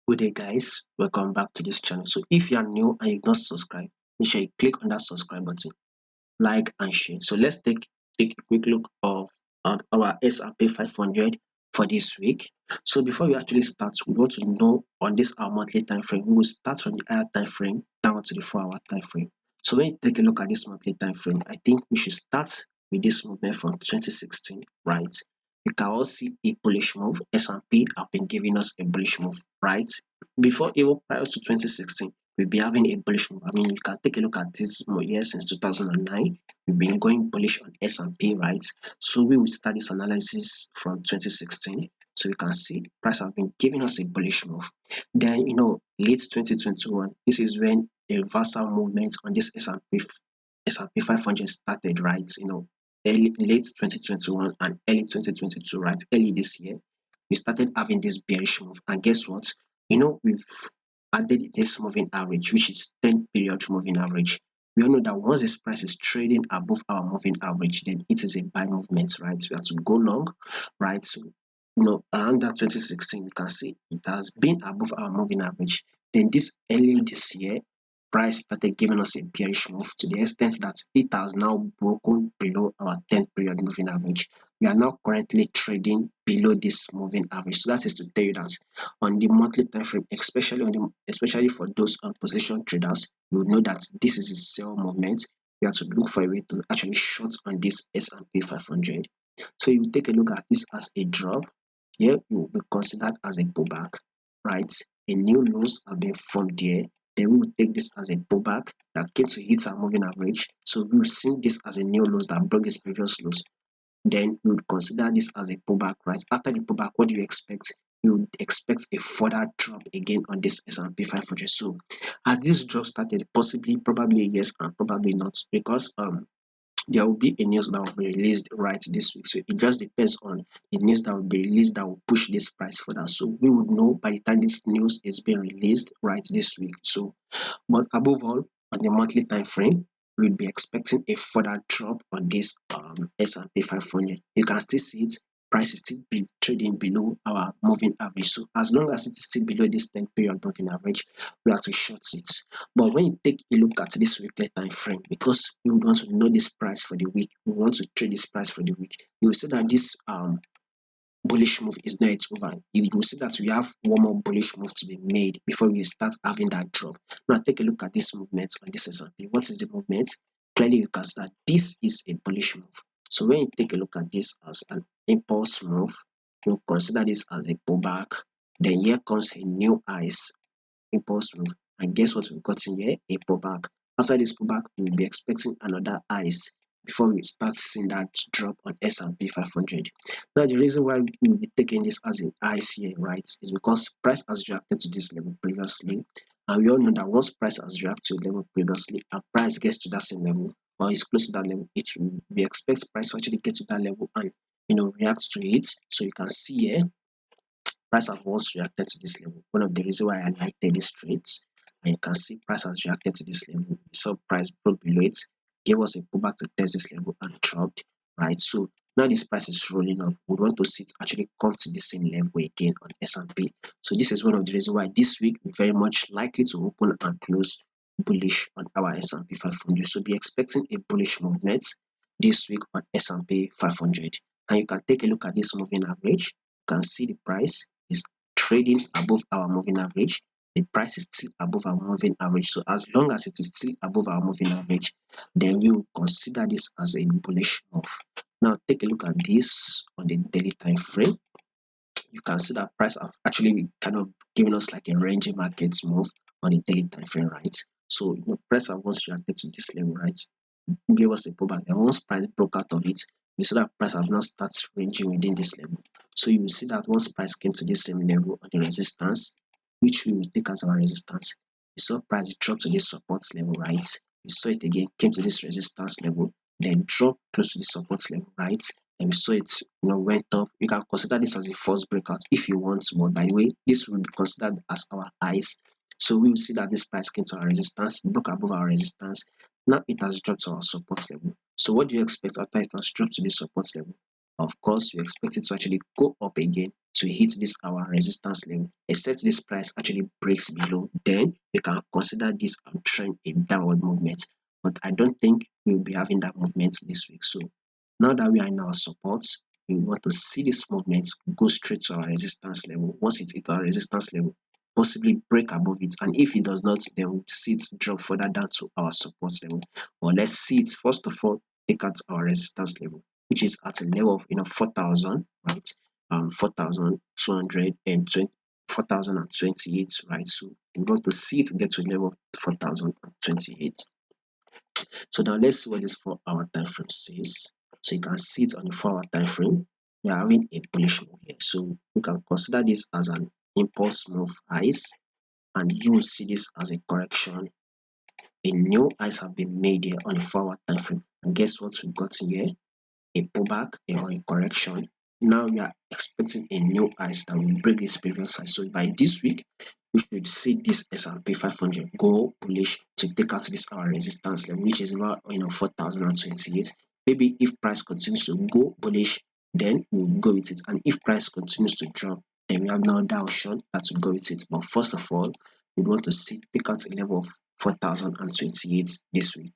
Good day, guys. Welcome back to this channel. So, if you are new and you've not subscribed, make sure you click on that subscribe button, like and share. So, let's take a quick look of our S&P 500 for this week. So, before we actually start, we want to know on this our monthly time frame. We will start from the higher time frame down to the 4-hour time frame. So, when you take a look at this monthly time frame, I think we should start with this movement from 2016, right? You can all see a bullish move. S&P have been giving us a bullish move, right? Before, even prior to 2016, we've been having a bullish move. I mean, you can take a look at this year since 2009. We've been going bullish on S&P, right? So we will start this analysis from 2016. So you can see price has been giving us a bullish move. Then, late 2021, this is when a reversal movement on this S&P 500 started, right? Late 2021 and early 2022, right? Early this year, we started having this bearish move. And guess what? We've added this moving average, which is 10 period moving average. We all know that once this price is trading above our moving average, then it is a buy movement, right? We have to go long, right? So, around that 2016, you can see it has been above our moving average. Then early this year, price started giving us a bearish move to the extent that it has now broken below our 10 period moving average. We are now currently trading below this moving average. So that is to tell you that on the monthly time frame, especially for those position traders, you will know that this is a sell movement. You have to look for a way to actually short on this S&P 500. So you take a look at this as a drop. Here you will be considered as a pullback, right? A new lows have been formed here. Then we will take this as a pullback that came to hit our moving average. So we will see this as a new lows that broke this previous lows. Then we would consider this as a pullback, right? After the pullback, what do you expect? You would expect a further drop again on this S&P 500. So, has this drop started? Possibly, probably yes, and probably not, because there will be a news that will be released right this week. So it just depends on the news that will be released that will push this price further. So we would know by the time this news is being released right this week. So, but above all, on the monthly time frame, we'll be expecting a further drop on this S&P 500. You can still see it. Price is still trading below our moving average. So as long as it is still below this 10 period moving average, we have to short it. But when you take a look at this weekly time frame, because we would want to know this price for the week, we want to trade this price for the week, you will see that this bullish move is not yet over. You will see that we have one more bullish move to be made before we start having that drop. Now take a look at this movement on this S&P. What is the movement? Clearly you can see that this is a bullish move. So when you take a look at this as an impulse move, you consider this as a pullback. Then here comes a new highs impulse move. And guess what we've got in here? A pullback. After this pullback, we'll be expecting another highs before we start seeing that drop on S&P 500. Now, the reason why we'll be taking this as an highs here, right, is because price has reacted to this level previously. And we all know that once price has reacted to the level previously and price gets to that same level or is close to that level, it will be expect price to actually get to that level and react to it. So you can see here price have once reacted to this level. One of the reasons why I like this trades, and you can see price has reacted to this level. We saw price broke below it, gave us a pullback to test this level and dropped, right? So now this price is rolling up. We want to see it actually come to the same level again on S&P. So this is one of the reasons why this week we're very much likely to open and close bullish on our S&P 500. So be expecting a bullish movement this week on S&P 500. And you can take a look at this moving average. You can see the price is trading above our moving average. The price is still above our moving average. So as long as it is still above our moving average, then we will consider this as a bullish move. Now take a look at this on the daily time frame. You can see that price have actually kind of given us like a ranging market move on the daily time frame, right? So price have once reacted to this level, right? Gave us a pullback, and once price broke out of it, we saw that price have now started ranging within this level. So you will see that once price came to this same level on the resistance, which we will take as our resistance, we saw price drop to this support level, right? We saw it again, came to this resistance level, then drop close to the support level, right? And we saw it went up. You can consider this as a false breakout if you want, but by the way, this will be considered as our highs. So we will see that this price came to our resistance, broke above our resistance. Now it has dropped to our support level. So what do you expect after it has dropped to this support level? Of course, we expect it to actually go up again to hit this our resistance level. Except this price actually breaks below, then we can consider this trend a downward movement. But I don't think we'll be having that movement this week. So now that we are in our support, we want to see this movement go straight to our resistance level. Once it hits our resistance level, possibly break above it. And if it does not, then we'll see it drop further down to our support level. Or let's see it first of all take out our resistance level, which is at a level of 4,000, right? 4,220, 4,028, right? So we want to see it get to a level of 4,028. So now let's see what this 4 hour time frame says. So you can see it on the 4 hour time frame. We are having a bullish move here. So we can consider this as an impulse move highs, and you will see this as a correction. A new highs have been made here on the 4 hour time frame. And guess what we've got here? A pullback or a correction. Now we are expecting a new highs that will break this previous high. So by this week, we should see this S&P 500 go bullish to take out this our resistance level, which is about 4,028. Maybe if price continues to go bullish, then we'll go with it. And if price continues to drop, then we have no other option that to go with it. But first of all, we want to see take out a level of 4,028 this week.